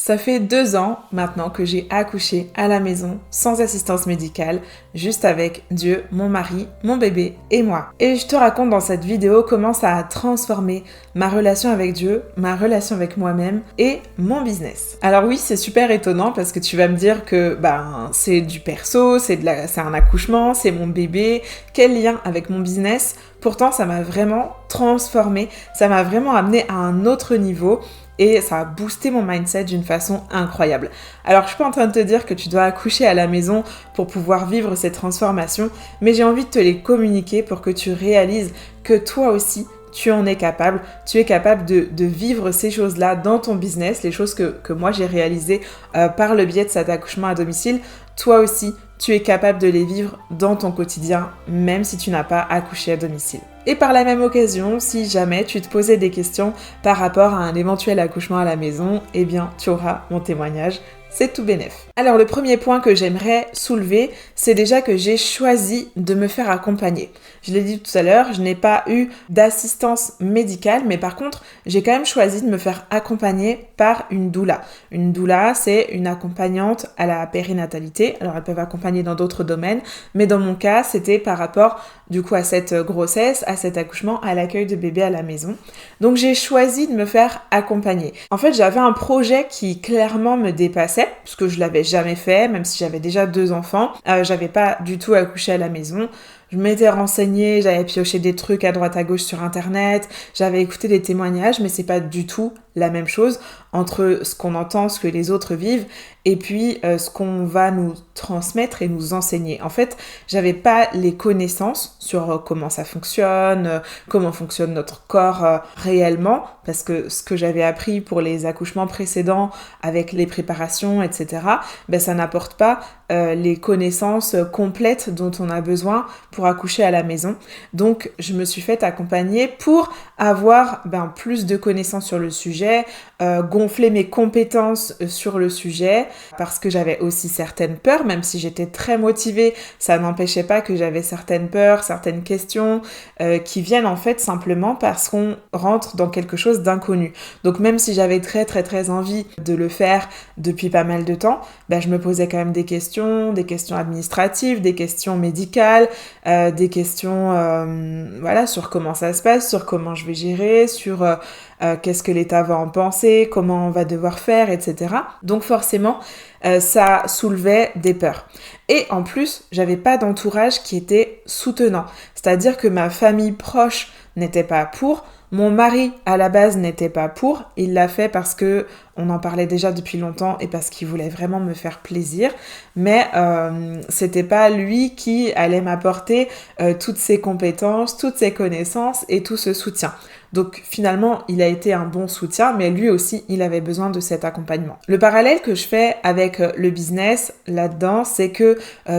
Ça fait 2 ans maintenant que j'ai accouché à la maison, sans assistance médicale, juste avec Dieu, mon mari, mon bébé et moi. Et je te raconte dans cette vidéo comment ça a transformé ma relation avec Dieu, ma relation avec moi-même et mon business. Alors oui, c'est super étonnant parce que tu vas me dire que c'est du perso, c'est un accouchement, c'est mon bébé, quel lien avec mon business? Pourtant, ça m'a vraiment transformé, ça m'a vraiment amené à un autre niveau. Et ça a boosté mon mindset d'une façon incroyable. Alors, je suis pas en train de te dire que tu dois accoucher à la maison pour pouvoir vivre ces transformations, mais j'ai envie de te les communiquer pour que tu réalises que toi aussi, tu en es capable. Tu es capable de vivre ces choses-là dans ton business, les choses que moi j'ai réalisées par le biais de cet accouchement à domicile. Toi aussi, tu es capable de les vivre dans ton quotidien, même si tu n'as pas accouché à domicile. Et par la même occasion, si jamais tu te posais des questions par rapport à un éventuel accouchement à la maison, eh bien, tu auras mon témoignage. C'est tout bénef. Alors le premier point que j'aimerais soulever, c'est déjà que j'ai choisi de me faire accompagner. Je l'ai dit tout à l'heure, je n'ai pas eu d'assistance médicale, mais par contre, j'ai quand même choisi de me faire accompagner par une doula. Une doula, c'est une accompagnante à la périnatalité. Alors elles peuvent accompagner dans d'autres domaines, mais dans mon cas, c'était par rapport du coup à cette grossesse, à cet accouchement, à l'accueil de bébé à la maison. Donc j'ai choisi de me faire accompagner. En fait, j'avais un projet qui clairement me dépassait, parce que je l'avais jamais fait, même si j'avais déjà 2 enfants. J'avais pas du tout accouché à la maison. Je m'étais renseignée, j'avais pioché des trucs à droite à gauche sur internet, j'avais écouté des témoignages, mais c'est pas du tout la même chose entre ce qu'on entend, ce que les autres vivent, et puis ce qu'on va nous transmettre et nous enseigner. En fait, j'avais pas les connaissances sur comment ça fonctionne, comment fonctionne notre corps réellement, parce que ce que j'avais appris pour les accouchements précédents avec les préparations, etc., ça n'apporte pas les connaissances complètes dont on a besoin pour accoucher à la maison. Donc, je me suis fait accompagner pour avoir plus de connaissances sur le sujet, gonfler mes compétences sur le sujet, parce que j'avais aussi certaines peurs, même si j'étais très motivée, ça n'empêchait pas que j'avais certaines peurs, certaines questions qui viennent en fait simplement parce qu'on rentre dans quelque chose d'inconnu. Donc même si j'avais très très très envie de le faire depuis pas mal de temps, je me posais quand même des questions administratives, des questions médicales, des questions sur comment ça se passe, sur comment je vais gérer, sur qu'est-ce que l'État va en penser, comment on va devoir faire, etc. Donc forcément, ça soulevait des peurs. Et en plus, j'avais pas d'entourage qui était soutenant. C'est-à-dire que ma famille proche n'était pas pour, mon mari à la base n'était pas pour, il l'a fait parce que on en parlait déjà depuis longtemps et parce qu'il voulait vraiment me faire plaisir, mais c'était pas lui qui allait m'apporter toutes ses compétences, toutes ses connaissances et tout ce soutien. Donc finalement, il a été un bon soutien, mais lui aussi, il avait besoin de cet accompagnement. Le parallèle que je fais avec le business là-dedans, c'est que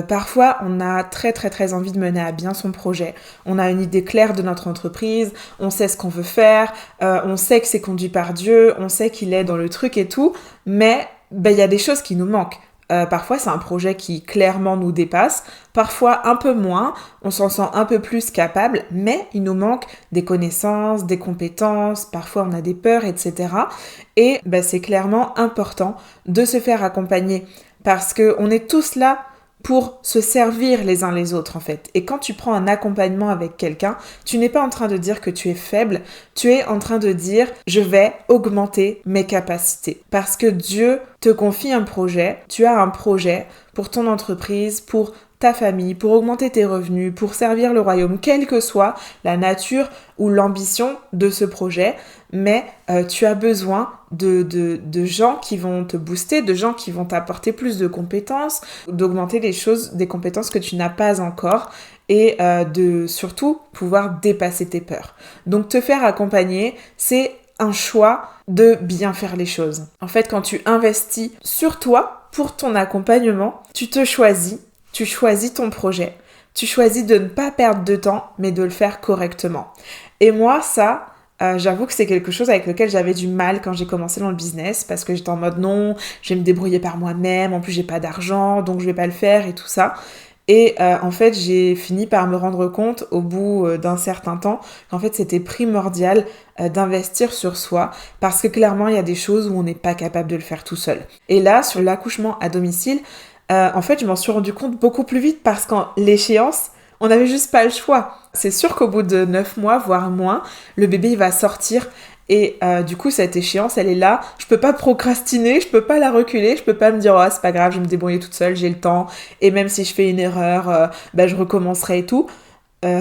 parfois, on a très très très envie de mener à bien son projet. On a une idée claire de notre entreprise, on sait ce qu'on veut faire, on sait que c'est conduit par Dieu, on sait qu'il est dans le truc et tout, mais il y a des choses qui nous manquent. Parfois, c'est un projet qui clairement nous dépasse, parfois un peu moins, on s'en sent un peu plus capable, mais il nous manque des connaissances, des compétences, parfois on a des peurs, etc. Et c'est clairement important de se faire accompagner parce qu'on est tous là pour se servir les uns les autres en fait. Et quand tu prends un accompagnement avec quelqu'un, tu n'es pas en train de dire que tu es faible, tu es en train de dire je vais augmenter mes capacités. Parce que Dieu te confie un projet, tu as un projet pour ton entreprise, pour ta famille, pour augmenter tes revenus, pour servir le royaume, quelle que soit la nature ou l'ambition de ce projet, mais tu as besoin de gens qui vont te booster, de gens qui vont t'apporter plus de compétences, d'augmenter des compétences que tu n'as pas encore et de surtout pouvoir dépasser tes peurs. Donc te faire accompagner, c'est un choix de bien faire les choses. En fait, quand tu investis sur toi pour ton accompagnement, tu choisis ton projet, tu choisis de ne pas perdre de temps, mais de le faire correctement. Et moi, ça, j'avoue que c'est quelque chose avec lequel j'avais du mal quand j'ai commencé dans le business, parce que j'étais en mode non, je vais me débrouiller par moi-même, en plus j'ai pas d'argent, donc je vais pas le faire et tout ça. Et en fait, j'ai fini par me rendre compte au bout d'un certain temps qu'en fait, c'était primordial d'investir sur soi parce que clairement, il y a des choses où on n'est pas capable de le faire tout seul. Et là, sur l'accouchement à domicile, en fait, je m'en suis rendu compte beaucoup plus vite parce qu'en l'échéance, on n'avait juste pas le choix. C'est sûr qu'au bout de 9 mois, voire moins, le bébé il va sortir. Et du coup, cette échéance, elle est là. Je peux pas procrastiner, je peux pas la reculer, je peux pas me dire oh c'est pas grave, je vais me débrouiller toute seule, j'ai le temps. Et même si je fais une erreur, je recommencerai et tout. Euh,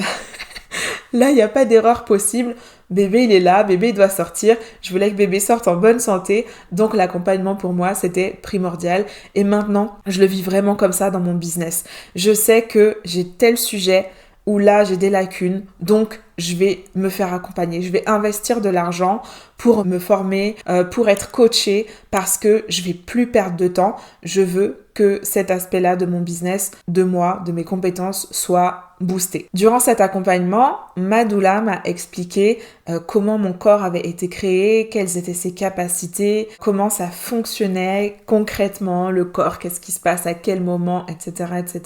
Là, il n'y a pas d'erreur possible. Bébé, il est là, bébé, il doit sortir. Je voulais que bébé sorte en bonne santé. Donc, l'accompagnement pour moi, c'était primordial. Et maintenant, je le vis vraiment comme ça dans mon business. Je sais que j'ai tel sujet où là, j'ai des lacunes. Donc, je vais me faire accompagner. Je vais investir de l'argent pour me former, pour être coachée parce que je vais plus perdre de temps. Je veux que cet aspect-là de mon business, de moi, de mes compétences soit boosté. Durant cet accompagnement, ma doula m'a expliqué comment mon corps avait été créé, quelles étaient ses capacités, comment ça fonctionnait concrètement, le corps, qu'est-ce qui se passe à quel moment, etc., etc.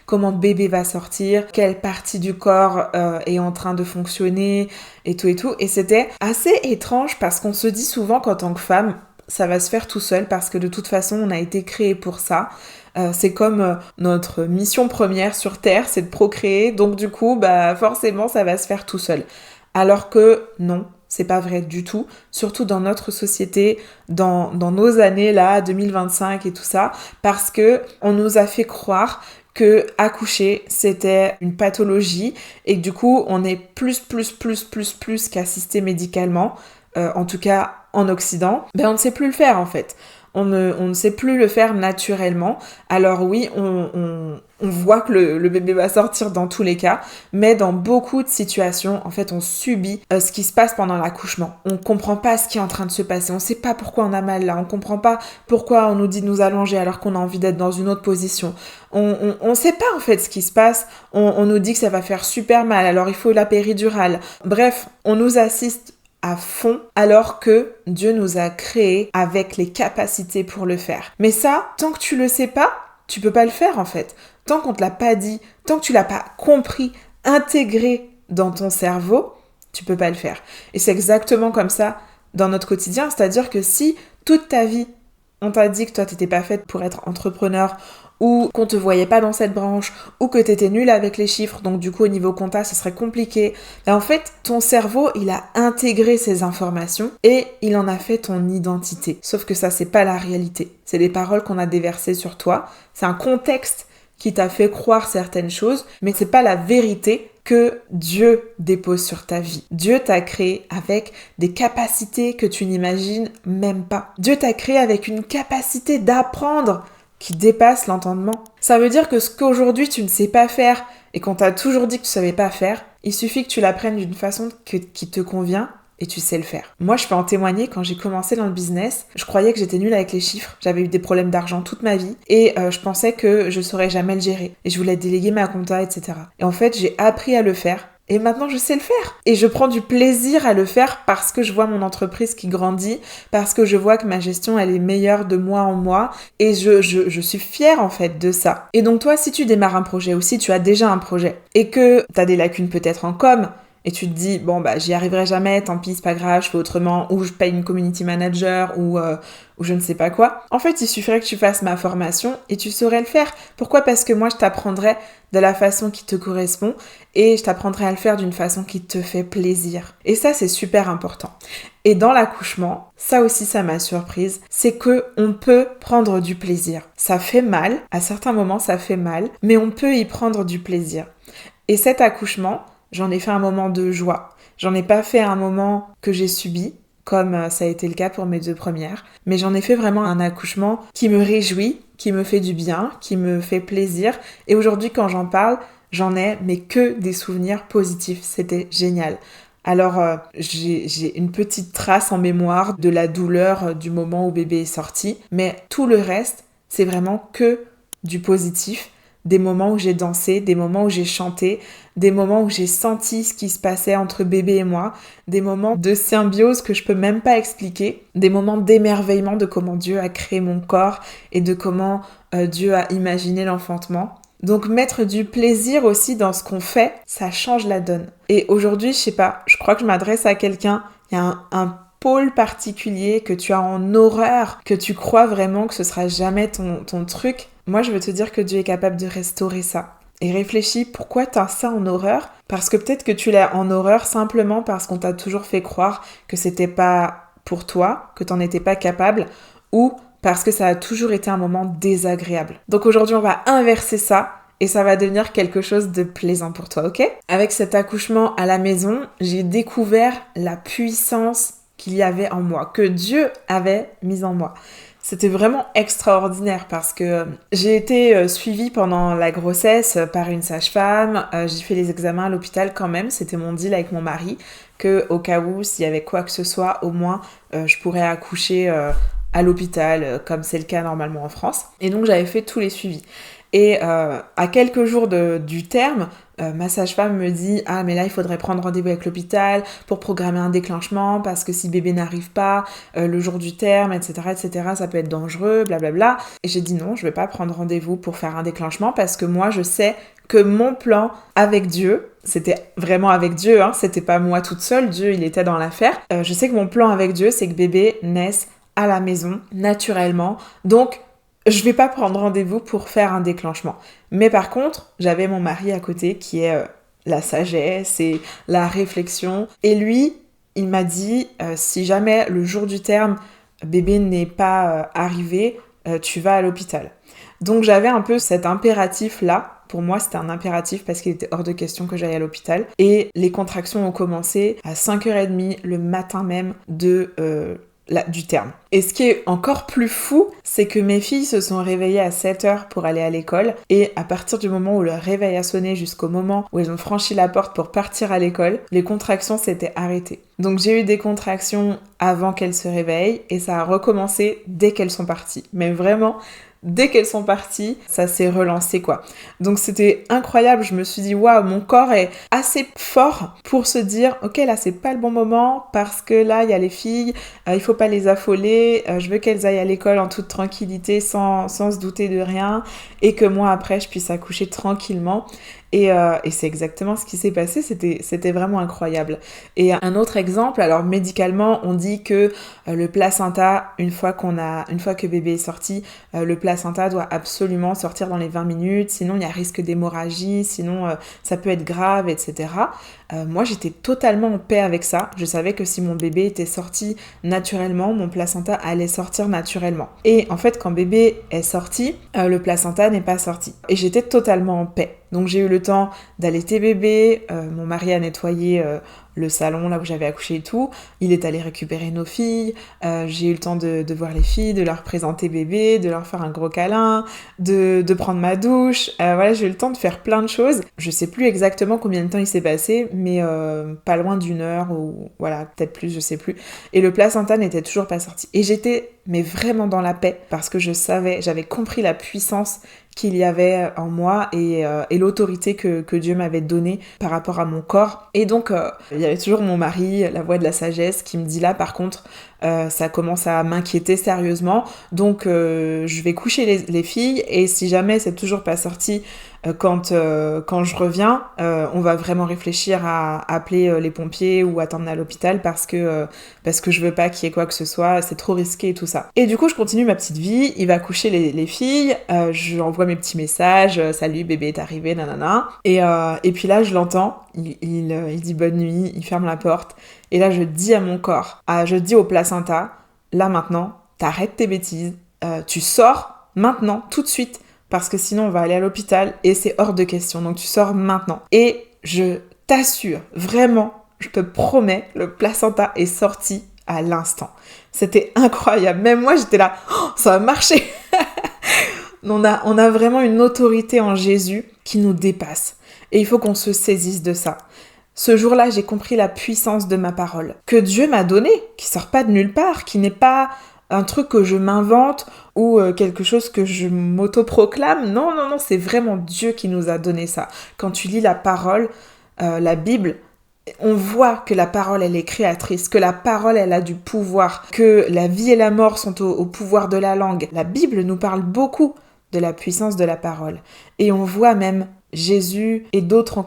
Comment bébé va sortir, quelle partie du corps est en train de fonctionner, et tout et tout. Et c'était assez étrange parce qu'on se dit souvent qu'en tant que femme, ça va se faire tout seul parce que de toute façon, on a été créé pour ça. C'est comme notre mission première sur Terre, c'est de procréer. Donc du coup, forcément, ça va se faire tout seul. Alors que non, c'est pas vrai du tout. Surtout dans notre société, dans nos années là, 2025 et tout ça, parce que on nous a fait croire que accoucher c'était une pathologie et que du coup on est plus qu'assisté médicalement, en tout cas en Occident, on ne sait plus le faire en fait. On ne sait plus le faire naturellement. Alors oui, on voit que le bébé va sortir dans tous les cas, mais dans beaucoup de situations, en fait, on subit ce qui se passe pendant l'accouchement. On comprend pas ce qui est en train de se passer. On sait pas pourquoi on a mal là. On comprend pas pourquoi on nous dit de nous allonger alors qu'on a envie d'être dans une autre position. On sait pas en fait ce qui se passe. On nous dit que ça va faire super mal, alors il faut la péridurale. Bref, on nous assiste à fond alors que Dieu nous a créés avec les capacités pour le faire. Mais ça, tant que tu le sais pas, tu peux pas le faire en fait. Tant qu'on te l'a pas dit, tant que tu l'as pas compris, intégré dans ton cerveau, tu peux pas le faire. Et c'est exactement comme ça dans notre quotidien, c'est-à-dire que si toute ta vie on t'a dit que toi t'étais pas faite pour être entrepreneur ou qu'on te voyait pas dans cette branche ou que t'étais nulle avec les chiffres, donc du coup au niveau compta ce serait compliqué, en fait ton cerveau il a intégré ces informations et il en a fait ton identité. Sauf que ça c'est pas la réalité, c'est des paroles qu'on a déversées sur toi, c'est un contexte qui t'a fait croire certaines choses, mais c'est pas la vérité que Dieu dépose sur ta vie. Dieu t'a créé avec des capacités que tu n'imagines même pas. Dieu t'a créé avec une capacité d'apprendre qui dépasse l'entendement. Ça veut dire que ce qu'aujourd'hui tu ne sais pas faire et qu'on t'a toujours dit que tu savais pas faire, il suffit que tu l'apprennes d'une façon qui te convient et tu sais le faire. Moi, je peux en témoigner, quand j'ai commencé dans le business, je croyais que j'étais nulle avec les chiffres, j'avais eu des problèmes d'argent toute ma vie et je pensais que je saurais jamais le gérer et je voulais déléguer ma compta, etc. Et en fait, j'ai appris à le faire. Et maintenant, je sais le faire. Et je prends du plaisir à le faire parce que je vois mon entreprise qui grandit, parce que je vois que ma gestion, elle est meilleure de mois en mois. Et je suis fière, en fait, de ça. Et donc, toi, si tu démarres un projet ou si tu as déjà un projet et que tu as des lacunes peut-être en com', et tu te dis, j'y arriverai jamais, tant pis, c'est pas grave, je fais autrement, ou je paye une community manager, ou je ne sais pas quoi. En fait, il suffirait que tu fasses ma formation et tu saurais le faire. Pourquoi ? Parce que moi, je t'apprendrai de la façon qui te correspond et je t'apprendrai à le faire d'une façon qui te fait plaisir. Et ça, c'est super important. Et dans l'accouchement, ça aussi, ça m'a surprise, c'est que on peut prendre du plaisir. Ça fait mal, à certains moments, ça fait mal, mais on peut y prendre du plaisir. Et cet accouchement, j'en ai fait un moment de joie. J'en ai pas fait un moment que j'ai subi, comme ça a été le cas pour mes 2 premières, mais j'en ai fait vraiment un accouchement qui me réjouit, qui me fait du bien, qui me fait plaisir. Et aujourd'hui, quand j'en parle, j'en ai mais que des souvenirs positifs. C'était génial. Alors, j'ai une petite trace en mémoire de la douleur du moment où bébé est sorti, mais tout le reste, c'est vraiment que du positif. Des moments où j'ai dansé, des moments où j'ai chanté, des moments où j'ai senti ce qui se passait entre bébé et moi, des moments de symbiose que je peux même pas expliquer, des moments d'émerveillement de comment Dieu a créé mon corps et de comment Dieu a imaginé l'enfantement. Donc mettre du plaisir aussi dans ce qu'on fait, ça change la donne. Et aujourd'hui, je sais pas, je crois que je m'adresse à quelqu'un, il y a un pôle particulier que tu as en horreur, que tu crois vraiment que ce sera jamais ton truc. Moi, je veux te dire que Dieu est capable de restaurer ça. Et réfléchis, pourquoi t'as ça en horreur? Parce que peut-être que tu l'as en horreur simplement parce qu'on t'a toujours fait croire que c'était pas pour toi, que t'en étais pas capable, ou parce que ça a toujours été un moment désagréable. Donc aujourd'hui, on va inverser ça et ça va devenir quelque chose de plaisant pour toi, ok? Avec cet accouchement à la maison, j'ai découvert la puissance qu'il y avait en moi, que Dieu avait mise en moi. C'était vraiment extraordinaire parce que j'ai été suivie pendant la grossesse par une sage-femme. J'ai fait les examens à l'hôpital quand même. C'était mon deal avec mon mari que au cas où, s'il y avait quoi que ce soit, au moins, je pourrais accoucher à l'hôpital, comme c'est le cas normalement en France. Et donc, j'avais fait tous les suivis. Et à quelques jours du terme, ma sage-femme me dit « Ah, mais là, il faudrait prendre rendez-vous avec l'hôpital pour programmer un déclenchement parce que si bébé n'arrive pas le jour du terme, etc., ça peut être dangereux, blablabla. » Et j'ai dit non, je vais pas prendre rendez-vous pour faire un déclenchement parce que moi, je sais que mon plan avec Dieu, c'était vraiment avec Dieu, hein, c'était pas moi toute seule, Dieu, il était dans l'affaire. Je sais que mon plan avec Dieu, c'est que bébé naisse à la maison, naturellement. Donc, je vais pas prendre rendez-vous pour faire un déclenchement. Mais par contre, j'avais mon mari à côté qui est la sagesse et la réflexion. Et lui, il m'a dit, si jamais le jour du terme, bébé n'est pas arrivé, tu vas à l'hôpital. Donc j'avais un peu cet impératif-là. Pour moi, c'était un impératif parce qu'il était hors de question que j'aille à l'hôpital. Et les contractions ont commencé à 5h30 le matin même du terme. Et ce qui est encore plus fou, c'est que mes filles se sont réveillées à 7h pour aller à l'école et à partir du moment où le réveil a sonné jusqu'au moment où elles ont franchi la porte pour partir à l'école, les contractions s'étaient arrêtées. Donc j'ai eu des contractions avant qu'elles se réveillent et ça a recommencé dès qu'elles sont parties. Mais vraiment, dès qu'elles sont parties, ça s'est relancé quoi. Donc c'était incroyable, je me suis dit waouh, mon corps est assez fort pour se dire ok là c'est pas le bon moment parce que là il y a les filles, il faut pas les affoler, je veux qu'elles aillent à l'école en toute tranquillité sans se douter de rien et que moi après je puisse accoucher tranquillement. Et c'est exactement ce qui s'est passé, c'était vraiment incroyable. Et un autre exemple, alors médicalement, on dit que le placenta, une fois que bébé est sorti, le placenta doit absolument sortir dans les 20 minutes, sinon il y a risque d'hémorragie, sinon ça peut être grave, etc. Moi, j'étais totalement en paix avec ça. Je savais que si mon bébé était sorti naturellement, mon placenta allait sortir naturellement. Et en fait, quand bébé est sorti, le placenta n'est pas sorti. Et j'étais totalement en paix. Donc j'ai eu le temps d'allaiter bébé, mon mari a nettoyé le salon là où j'avais accouché et tout, il est allé récupérer nos filles, j'ai eu le temps de voir les filles, de leur présenter bébé, de leur faire un gros câlin, de prendre ma douche, voilà, j'ai eu le temps de faire plein de choses. Je sais plus exactement combien de temps il s'est passé, mais pas loin d'une heure ou voilà, peut-être plus, je sais plus. Et le placenta n'était toujours pas sorti. Et j'étais mais vraiment dans la paix parce que je savais, j'avais compris la puissance qu'il y avait en moi et l'autorité que Dieu m'avait donnée par rapport à mon corps. Et donc, il y avait toujours mon mari, la voix de la sagesse, qui me dit là, par contre, ça commence à m'inquiéter sérieusement, donc je vais coucher les filles et si jamais c'est toujours pas sorti quand je reviens, on va vraiment réfléchir à appeler les pompiers ou à t'emmener à l'hôpital parce que je veux pas qu'il y ait quoi que ce soit, c'est trop risqué et tout ça. Et du coup, je continue ma petite vie, il va coucher les filles, je envoie mes petits messages, salut bébé est arrivé, nanana, et puis là je l'entends, il dit bonne nuit, il ferme la porte, et là je dis à mon corps, je dis au placenta, là maintenant, t'arrêtes tes bêtises, tu sors maintenant, tout de suite, parce que sinon on va aller à l'hôpital et c'est hors de question, donc tu sors maintenant. Et je t'assure, vraiment, je te promets, le placenta est sorti à l'instant. C'était incroyable, même moi j'étais là, oh, ça va marcher. On a vraiment une autorité en Jésus qui nous dépasse et il faut qu'on se saisisse de ça. Ce jour-là, j'ai compris la puissance de ma parole, que Dieu m'a donnée, qui sort pas de nulle part, qui n'est pas un truc que je m'invente ou quelque chose que je m'autoproclame. Non, c'est vraiment Dieu qui nous a donné ça. Quand tu lis la parole, la Bible, on voit que la parole, elle est créatrice, que la parole, elle a du pouvoir, que la vie et la mort sont au pouvoir de la langue. La Bible nous parle beaucoup de la puissance de la parole. Et on voit même Jésus et d'autres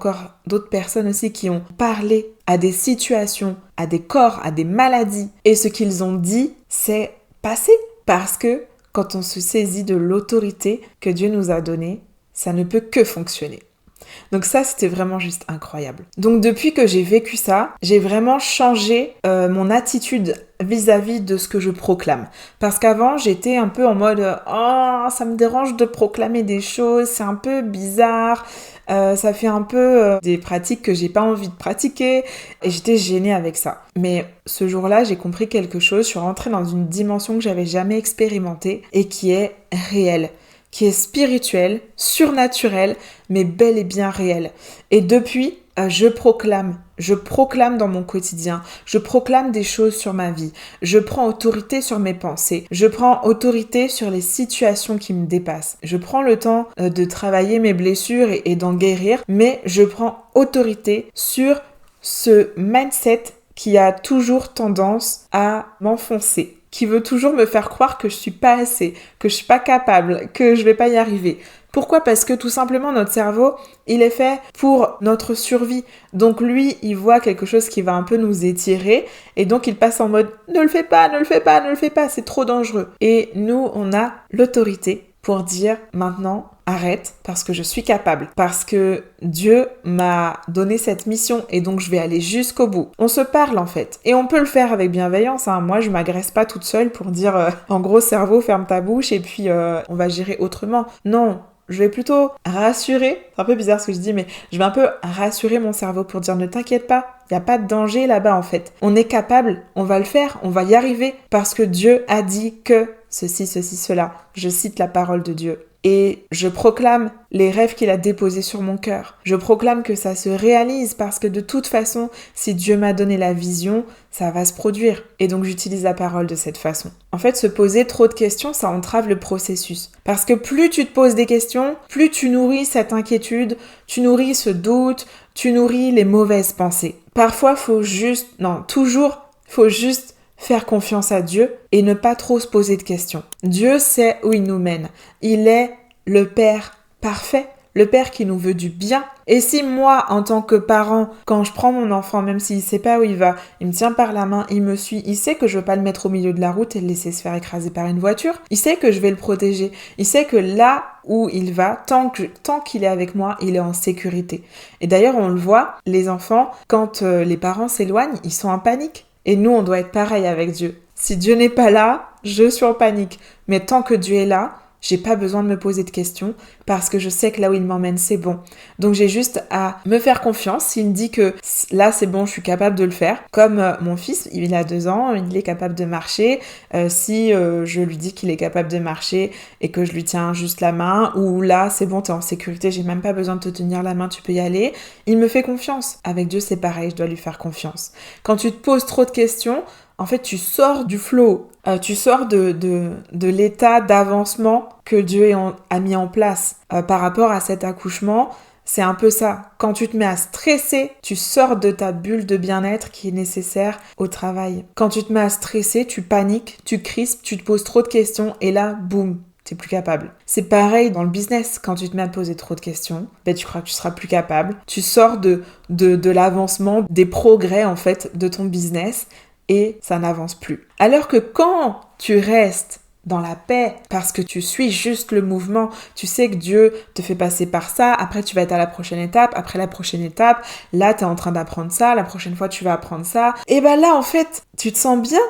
personnes aussi qui ont parlé à des situations, à des corps, à des maladies. Et ce qu'ils ont dit, c'est passé. Parce que quand on se saisit de l'autorité que Dieu nous a donnée, ça ne peut que fonctionner. Donc ça, c'était vraiment juste incroyable. Donc depuis que j'ai vécu ça, j'ai vraiment changé mon attitude vis-à-vis de ce que je proclame. Parce qu'avant, j'étais un peu en mode « Oh, ça me dérange de proclamer des choses, c'est un peu bizarre, ça fait un peu des pratiques que j'ai pas envie de pratiquer. » Et j'étais gênée avec ça. Mais ce jour-là, j'ai compris quelque chose, je suis rentrée dans une dimension que j'avais jamais expérimentée et qui est réelle, qui est spirituel, surnaturel, mais bel et bien réel. Et depuis, je proclame dans mon quotidien, je proclame des choses sur ma vie, je prends autorité sur mes pensées, je prends autorité sur les situations qui me dépassent. Je prends le temps de travailler mes blessures et d'en guérir, mais je prends autorité sur ce mindset qui a toujours tendance à m'enfoncer, qui veut toujours me faire croire que je suis pas assez, que je suis pas capable, que je vais pas y arriver. Pourquoi ? Parce que tout simplement notre cerveau, il est fait pour notre survie. Donc lui, il voit quelque chose qui va un peu nous étirer et donc il passe en mode « ne le fais pas, ne le fais pas, ne le fais pas, c'est trop dangereux ». Et nous, on a l'autorité pour dire maintenant arrête parce que je suis capable, parce que Dieu m'a donné cette mission et donc je vais aller jusqu'au bout. On se parle en fait et on peut le faire avec bienveillance. Moi, je m'agresse pas toute seule pour dire en gros cerveau ferme ta bouche et puis on va gérer autrement. Non. Je vais plutôt rassurer, c'est un peu bizarre ce que je dis, mais je vais un peu rassurer mon cerveau pour dire ne t'inquiète pas, il n'y a pas de danger là-bas en fait. On est capable, on va le faire, on va y arriver parce que Dieu a dit que ceci, cela. Je cite la parole de Dieu. Et je proclame les rêves qu'il a déposés sur mon cœur. Je proclame que ça se réalise parce que de toute façon, si Dieu m'a donné la vision, ça va se produire. Et donc j'utilise la parole de cette façon. En fait, se poser trop de questions, ça entrave le processus. Parce que plus tu te poses des questions, plus tu nourris cette inquiétude, tu nourris ce doute, tu nourris les mauvaises pensées. Parfois, faut juste faire confiance à Dieu et ne pas trop se poser de questions. Dieu sait où il nous mène. Il est le Père parfait, le Père qui nous veut du bien. Et si moi, en tant que parent, quand je prends mon enfant, même s'il ne sait pas où il va, il me tient par la main, il me suit, il sait que je ne veux pas le mettre au milieu de la route et le laisser se faire écraser par une voiture, il sait que je vais le protéger, il sait que là où il va, tant qu'il est avec moi, il est en sécurité. Et d'ailleurs, on le voit, les enfants, quand les parents s'éloignent, ils sont en panique. Et nous, on doit être pareil avec Dieu. Si Dieu n'est pas là, je suis en panique. Mais tant que Dieu est là, j'ai pas besoin de me poser de questions parce que je sais que là où il m'emmène, c'est bon. Donc j'ai juste à me faire confiance. S'il me dit que là, c'est bon, je suis capable de le faire. Comme mon fils, il a 2 ans, il est capable de marcher. Si je lui dis qu'il est capable de marcher et que je lui tiens juste la main, ou là, c'est bon, t'es en sécurité, j'ai même pas besoin de te tenir la main, tu peux y aller. Il me fait confiance. Avec Dieu, c'est pareil, je dois lui faire confiance. Quand tu te poses trop de questions, en fait, tu sors du flow, tu sors de l'état d'avancement que Dieu a mis en place par rapport à cet accouchement. C'est un peu ça. Quand tu te mets à stresser, tu sors de ta bulle de bien-être qui est nécessaire au travail. Quand tu te mets à stresser, tu paniques, tu crispes, tu te poses trop de questions et là, boum, t'es plus capable. C'est pareil dans le business. Quand tu te mets à poser trop de questions, tu crois que tu seras plus capable. Tu sors de l'avancement, des progrès en fait de ton business. Et ça n'avance plus. Alors que quand tu restes dans la paix, parce que tu suis juste le mouvement, tu sais que Dieu te fait passer par ça, après tu vas être à la prochaine étape, après la prochaine étape, là tu es en train d'apprendre ça, la prochaine fois tu vas apprendre ça, et là en fait, tu te sens bien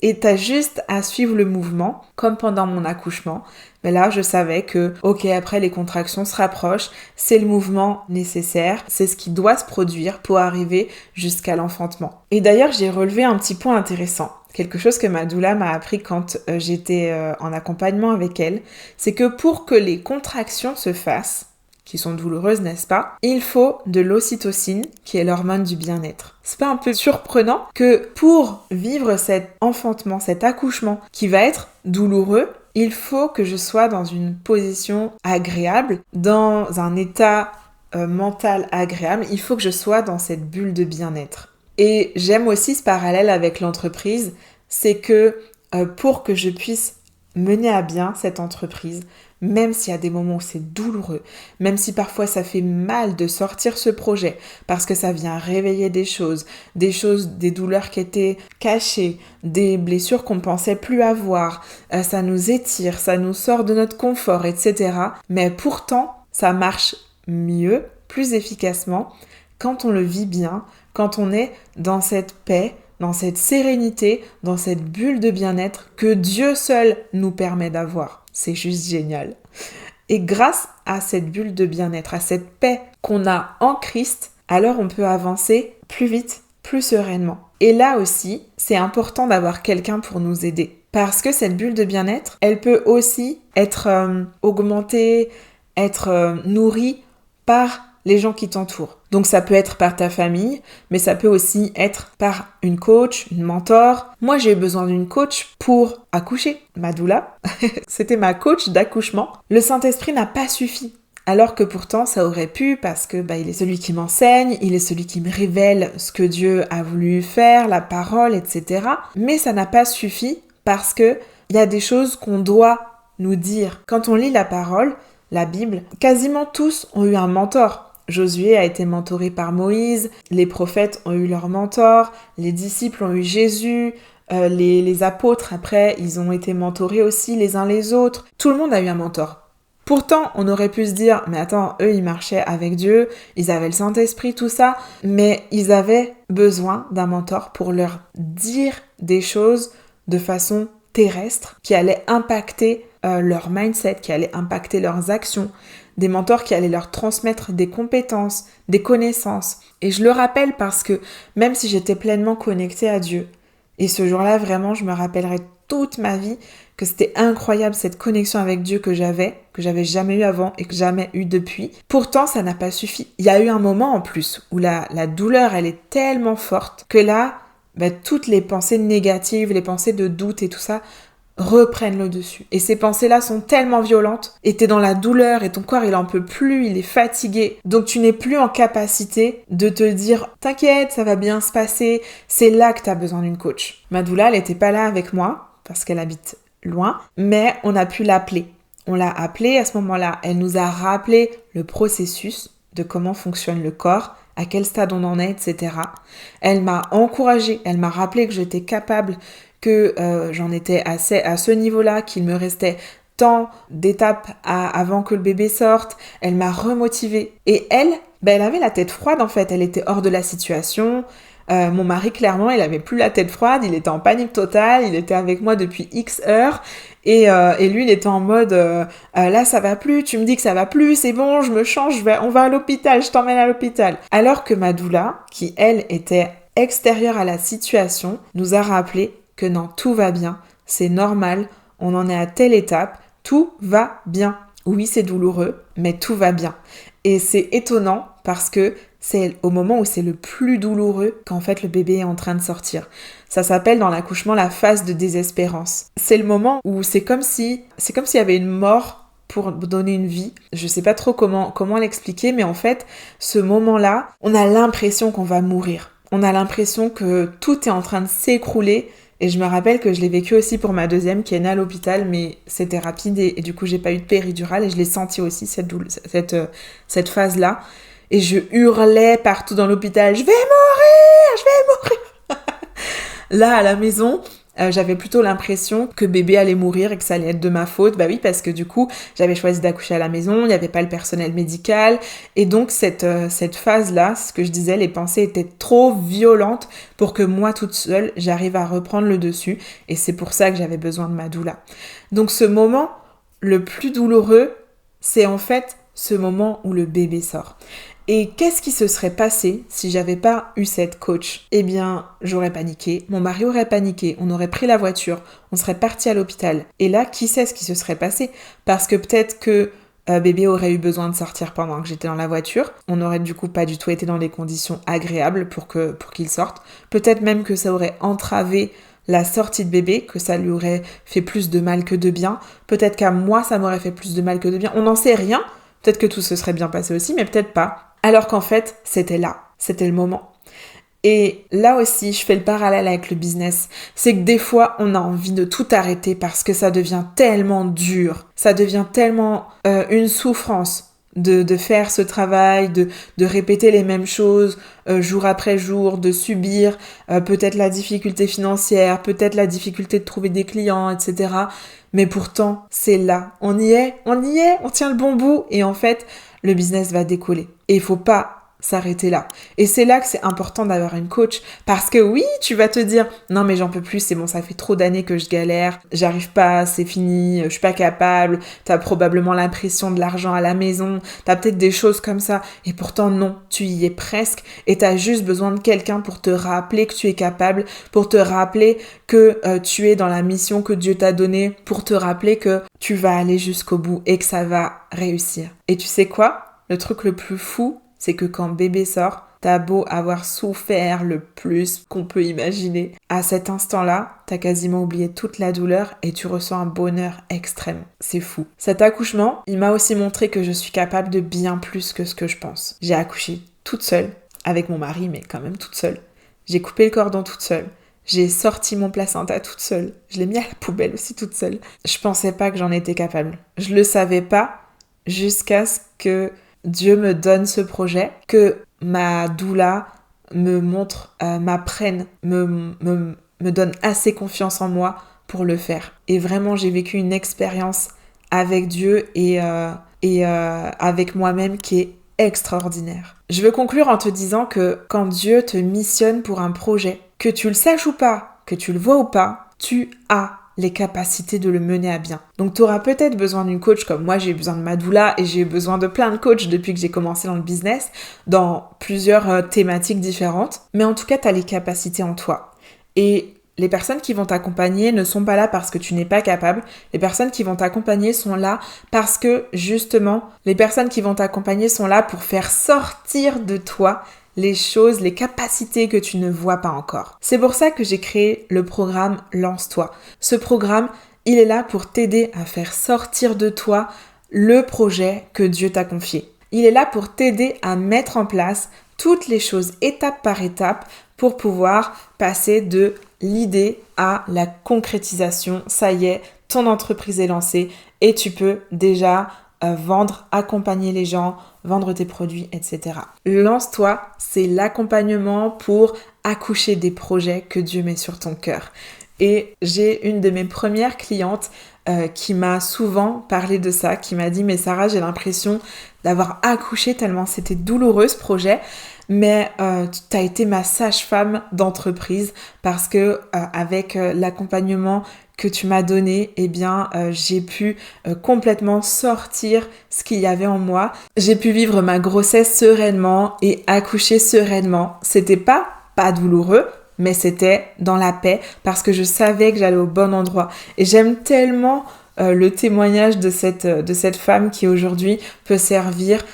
et tu as juste à suivre le mouvement, comme pendant mon accouchement. Mais là, je savais que, ok, après les contractions se rapprochent, c'est le mouvement nécessaire, c'est ce qui doit se produire pour arriver jusqu'à l'enfantement. Et d'ailleurs, j'ai relevé un petit point intéressant, quelque chose que ma doula m'a appris quand j'étais en accompagnement avec elle, c'est que pour que les contractions se fassent, qui sont douloureuses, n'est-ce pas? Il faut de l'ocytocine, qui est l'hormone du bien-être. C'est pas un peu surprenant que pour vivre cet enfantement, cet accouchement qui va être douloureux, il faut que je sois dans une position agréable, dans un état mental agréable, il faut que je sois dans cette bulle de bien-être. Et j'aime aussi ce parallèle avec l'entreprise, c'est que pour que je puisse mener à bien cette entreprise, même s'il y a des moments où c'est douloureux, même si parfois ça fait mal de sortir ce projet, parce que ça vient réveiller des choses, des douleurs qui étaient cachées, des blessures qu'on pensait plus avoir, ça nous étire, ça nous sort de notre confort, etc. Mais pourtant, ça marche mieux, plus efficacement, quand on le vit bien, quand on est dans cette paix, dans cette sérénité, dans cette bulle de bien-être que Dieu seul nous permet d'avoir. C'est juste génial. Et grâce à cette bulle de bien-être, à cette paix qu'on a en Christ, alors on peut avancer plus vite, plus sereinement. Et là aussi, c'est important d'avoir quelqu'un pour nous aider. Parce que cette bulle de bien-être, elle peut aussi être augmentée, être nourrie par les gens qui t'entourent. Donc ça peut être par ta famille, mais ça peut aussi être par une coach, une mentor. Moi, j'ai eu besoin d'une coach pour accoucher. Ma doula, c'était ma coach d'accouchement. Le Saint-Esprit n'a pas suffi. Alors que pourtant, ça aurait pu parce que il est celui qui m'enseigne, il est celui qui me révèle ce que Dieu a voulu faire, la parole, etc. Mais ça n'a pas suffi parce que il y a des choses qu'on doit nous dire. Quand on lit la parole, la Bible, quasiment tous ont eu un mentor. Josué a été mentoré par Moïse, les prophètes ont eu leur mentor, les disciples ont eu Jésus, les apôtres après, ils ont été mentorés aussi les uns les autres. Tout le monde a eu un mentor. Pourtant, on aurait pu se dire, mais attends, eux ils marchaient avec Dieu, ils avaient le Saint-Esprit, tout ça, mais ils avaient besoin d'un mentor pour leur dire des choses de façon terrestre qui allaient impacter leur mindset, qui allaient impacter leurs actions, des mentors qui allaient leur transmettre des compétences, des connaissances. Et je le rappelle parce que même si j'étais pleinement connectée à Dieu, et ce jour-là, vraiment, je me rappellerai toute ma vie que c'était incroyable cette connexion avec Dieu que j'avais jamais eu avant et que jamais eu depuis. Pourtant, ça n'a pas suffi. Il y a eu un moment en plus où la douleur, elle est tellement forte que là, toutes les pensées négatives, les pensées de doute et tout ça, reprennent le dessus. Et ces pensées-là sont tellement violentes, et t'es dans la douleur, et ton corps il en peut plus, il est fatigué. Donc tu n'es plus en capacité de te dire « T'inquiète, ça va bien se passer », c'est là que t'as besoin d'une coach. Ma doula, elle était pas là avec moi, parce qu'elle habite loin, mais on a pu l'appeler. On l'a appelée à ce moment-là, elle nous a rappelé le processus de comment fonctionne le corps, à quel stade on en est, etc. Elle m'a encouragée, elle m'a rappelé que j'étais capable, que j'en étais assez à ce niveau-là, qu'il me restait tant d'étapes avant que le bébé sorte. Elle m'a remotivée. Et elle, elle avait la tête froide en fait, elle était hors de la situation. Mon mari, clairement, il avait plus la tête froide, il était en panique totale, il était avec moi depuis X heures, et lui, il était en mode là, ça va plus, tu me dis que ça va plus, c'est bon, je me change, on va à l'hôpital, je t'emmène à l'hôpital. Alors que ma doula, qui elle était extérieure à la situation, nous a rappelé que non, tout va bien, c'est normal, on en est à telle étape, tout va bien. Oui, c'est douloureux, mais tout va bien. Et c'est étonnant parce que c'est au moment où c'est le plus douloureux qu'en fait le bébé est en train de sortir. Ça s'appelle dans l'accouchement la phase de désespérance. C'est le moment où c'est comme s'il y avait une mort pour donner une vie. Je sais pas trop comment l'expliquer, mais en fait, ce moment-là, on a l'impression qu'on va mourir. On a l'impression que tout est en train de s'écrouler. Et je me rappelle que je l'ai vécu aussi pour ma deuxième qui est née à l'hôpital, mais c'était rapide et du coup j'ai pas eu de péridurale et je l'ai senti aussi cette phase-là. Et je hurlais partout dans l'hôpital, je vais mourir. Là à la maison, j'avais plutôt l'impression que bébé allait mourir et que ça allait être de ma faute. Bah oui, parce que du coup, j'avais choisi d'accoucher à la maison, il n'y avait pas le personnel médical. Et donc, cette phase-là, ce que je disais, les pensées étaient trop violentes pour que moi, toute seule, j'arrive à reprendre le dessus. Et c'est pour ça que j'avais besoin de ma doula. Donc, ce moment, le plus douloureux, c'est en fait ce moment où le bébé sort. Et qu'est-ce qui se serait passé si j'avais pas eu cette coach ? Eh bien, j'aurais paniqué, mon mari aurait paniqué, on aurait pris la voiture, on serait parti à l'hôpital. Et là, qui sait ce qui se serait passé ? Parce que peut-être que bébé aurait eu besoin de sortir pendant que j'étais dans la voiture. On aurait du coup pas du tout été dans des conditions agréables pour qu'il sorte. Peut-être même que ça aurait entravé la sortie de bébé, que ça lui aurait fait plus de mal que de bien. Peut-être qu'à moi, ça m'aurait fait plus de mal que de bien. On n'en sait rien. Peut-être que tout se serait bien passé aussi, mais peut-être pas. Alors qu'en fait, c'était là, c'était le moment. Et là aussi, je fais le parallèle avec le business. C'est que des fois, on a envie de tout arrêter parce que ça devient tellement dur. Ça devient tellement une souffrance de faire ce travail, de répéter les mêmes choses jour après jour, de subir peut-être la difficulté financière, peut-être la difficulté de trouver des clients, etc. Mais pourtant, c'est là. On y est, on tient le bon bout. Et en fait, le business va décoller. Et il faut pas s'arrêter là. Et c'est là que c'est important d'avoir une coach parce que oui, tu vas te dire non mais j'en peux plus, c'est bon, ça fait trop d'années que je galère, j'arrive pas, c'est fini, je suis pas capable, t'as probablement l'impression de l'argent à la maison, t'as peut-être des choses comme ça et pourtant non, tu y es presque et t'as juste besoin de quelqu'un pour te rappeler que tu es capable, pour te rappeler que tu es dans la mission que Dieu t'a donnée, pour te rappeler que tu vas aller jusqu'au bout et que ça va réussir. Et tu sais quoi? Le truc le plus fou, c'est que quand bébé sort, t'as beau avoir souffert le plus qu'on peut imaginer. À cet instant-là, t'as quasiment oublié toute la douleur et tu ressens un bonheur extrême. C'est fou. Cet accouchement, il m'a aussi montré que je suis capable de bien plus que ce que je pense. J'ai accouché toute seule, avec mon mari, mais quand même toute seule. J'ai coupé le cordon toute seule. J'ai sorti mon placenta toute seule. Je l'ai mis à la poubelle aussi toute seule. Je pensais pas que j'en étais capable. Je le savais pas jusqu'à ce que Dieu me donne ce projet, que ma doula me montre, m'apprenne, me donne assez confiance en moi pour le faire. Et vraiment, j'ai vécu une expérience avec Dieu et avec moi-même qui est extraordinaire. Je veux conclure en te disant que quand Dieu te missionne pour un projet, que tu le saches ou pas, que tu le vois ou pas, tu as les capacités de le mener à bien. Donc tu auras peut-être besoin d'une coach comme moi, j'ai eu besoin de ma doula et j'ai eu besoin de plein de coachs depuis que j'ai commencé dans le business, dans plusieurs thématiques différentes. Mais en tout cas, tu as les capacités en toi. Et les personnes qui vont t'accompagner ne sont pas là parce que tu n'es pas capable. Les personnes qui vont t'accompagner sont là parce que, justement, les personnes qui vont t'accompagner sont là pour faire sortir de toi les choses, les capacités que tu ne vois pas encore. C'est pour ça que j'ai créé le programme Lance-toi. Ce programme, il est là pour t'aider à faire sortir de toi le projet que Dieu t'a confié. Il est là pour t'aider à mettre en place toutes les choses étape par étape pour pouvoir passer de l'idée à la concrétisation. Ça y est, ton entreprise est lancée et tu peux déjà vendre, accompagner les gens, vendre tes produits, etc. Lance-toi, c'est l'accompagnement pour accoucher des projets que Dieu met sur ton cœur. Et j'ai une de mes premières clientes qui m'a souvent parlé de ça, qui m'a dit « Mais Sarah, j'ai l'impression d'avoir accouché tellement c'était douloureux ce projet, mais tu as été ma sage-femme d'entreprise parce que avec l'accompagnement que tu m'as donné, eh bien, j'ai pu complètement sortir ce qu'il y avait en moi. J'ai pu vivre ma grossesse sereinement et accoucher sereinement. C'était pas douloureux, mais c'était dans la paix parce que je savais que j'allais au bon endroit. Et j'aime tellement le témoignage de cette femme qui aujourd'hui peut servir,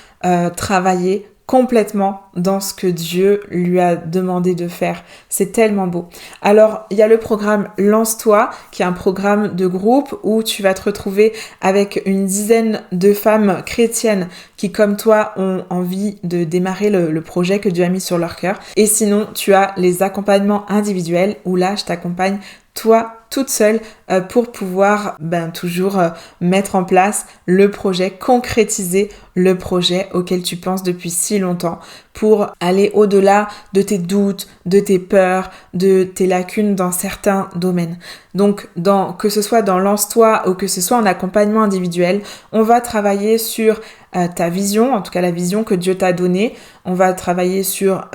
travailler complètement dans ce que Dieu lui a demandé de faire. C'est tellement beau. Alors, il y a le programme Lance-toi, qui est un programme de groupe où tu vas te retrouver avec une dizaine de femmes chrétiennes qui, comme toi, ont envie de démarrer le projet que Dieu a mis sur leur cœur. Et sinon, tu as les accompagnements individuels où là, je t'accompagne toi toute seule pour pouvoir toujours mettre en place le projet, concrétiser le projet auquel tu penses depuis si longtemps pour aller au-delà de tes doutes, de tes peurs, de tes lacunes dans certains domaines. Donc, que ce soit dans Lance-toi ou que ce soit en accompagnement individuel, on va travailler sur ta vision, en tout cas la vision que Dieu t'a donnée. On va travailler sur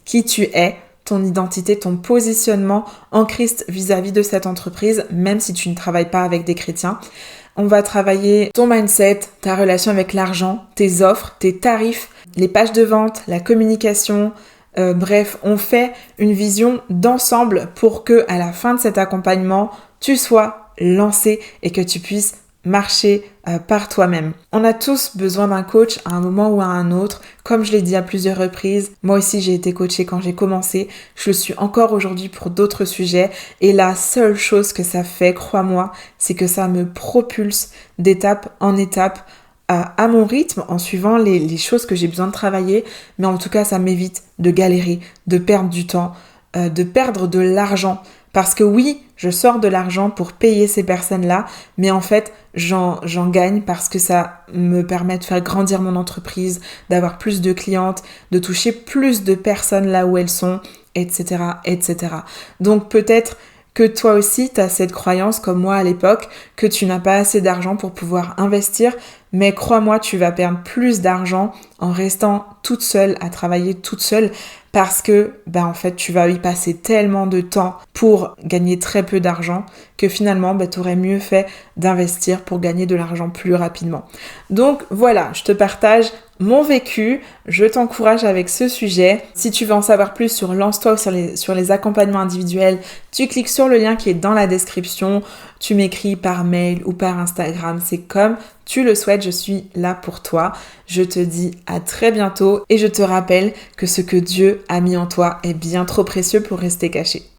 qui tu es, ton identité, ton positionnement en Christ vis-à-vis de cette entreprise, même si tu ne travailles pas avec des chrétiens. On va travailler ton mindset, ta relation avec l'argent, tes offres, tes tarifs, les pages de vente, la communication. Bref, on fait une vision d'ensemble pour que à la fin de cet accompagnement, tu sois lancé et que tu puisses marcher par toi-même. On a tous besoin d'un coach à un moment ou à un autre. Comme je l'ai dit à plusieurs reprises, moi aussi j'ai été coachée quand j'ai commencé. Je le suis encore aujourd'hui pour d'autres sujets. Et la seule chose que ça fait, crois-moi, c'est que ça me propulse d'étape en étape à mon rythme, en suivant les choses que j'ai besoin de travailler, mais en tout cas, ça m'évite de galérer, de perdre du temps, de perdre de l'argent. Parce que oui, je sors de l'argent pour payer ces personnes-là, mais en fait, j'en gagne parce que ça me permet de faire grandir mon entreprise, d'avoir plus de clientes, de toucher plus de personnes là où elles sont, etc., etc. Donc peut-être que toi aussi, tu as cette croyance, comme moi à l'époque, que tu n'as pas assez d'argent pour pouvoir investir, mais crois-moi, tu vas perdre plus d'argent en restant toute seule, à travailler toute seule, parce que, en fait, tu vas y passer tellement de temps pour gagner très peu d'argent que finalement, tu aurais mieux fait d'investir pour gagner de l'argent plus rapidement. Donc voilà, je te partage mon vécu, je t'encourage avec ce sujet. Si tu veux en savoir plus sur Lance-toi ou sur les accompagnements individuels, tu cliques sur le lien qui est dans la description, tu m'écris par mail ou par Instagram, c'est comme tu le souhaites, je suis là pour toi. Je te dis à très bientôt et je te rappelle que ce que Dieu a mis en toi est bien trop précieux pour rester caché.